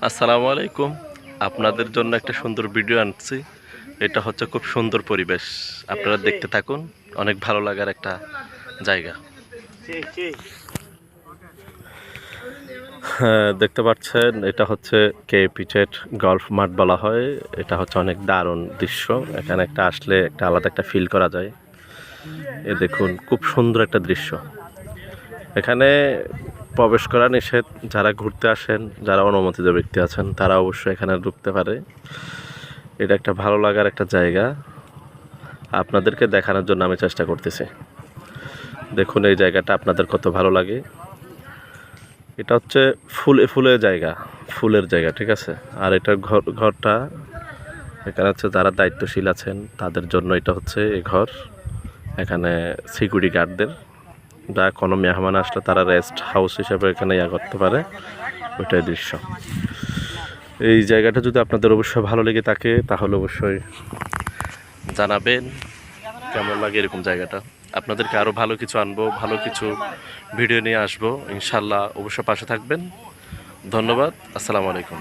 আসসালামু আলাইকুম। আপনাদের জন্য একটা সুন্দর ভিডিও আনছি। এটা হচ্ছে খুব সুন্দর পরিবেশ, আপনারা দেখতে থাকুন। অনেক ভালো লাগার একটা জায়গা। হ্যাঁ, দেখতে পাচ্ছেন এটা হচ্ছে কে পিচের গল্ফ মাঠ বলা হয়। এটা হচ্ছে অনেক দারুণ দৃশ্য। এখানে একটা আসলে একটা আলাদা একটা ফিল করা যায়। এ দেখুন, খুব সুন্দর একটা দৃশ্য। এখানে প্রবেশ করা নিষেধ। যারা ঘুরতে আসেন, যারা অনুমোদিত ব্যক্তি আছেন, তারা অবশ্যই এখানে ঢুকতে পারে। এটা একটা ভালো লাগার একটা জায়গা, আপনাদেরকে দেখানোর জন্য আমি চেষ্টা করতেছি। দেখুন এই জায়গাটা আপনাদের কত ভালো লাগে। এটা হচ্ছে ফুলের জায়গা, ফুলের জায়গা, ঠিক আছে। আর এটার ঘরটা এখানে হচ্ছে যারা দায়িত্বশীল আছেন তাদের জন্য এটা হচ্ছে এই ঘর। এখানে সিকিউরিটি গার্ডদের, যা কোনো মেহমান আসলে তারা রেস্ট হাউস হিসেবে এখানে করতে পারে। ওইটাই দৃশ্য। এই জায়গাটা যদি আপনাদের অবশ্যই ভালো লেগে থাকে তাহলে অবশ্যই জানাবেন কেমন লাগে এরকম জায়গাটা। আপনাদেরকে আরও ভালো কিছু আনবো, ভালো কিছু ভিডিও নিয়ে আসবো ইনশাল্লাহ। অবশ্যই পাশে থাকবেন। ধন্যবাদ। আসসালামু আলাইকুম।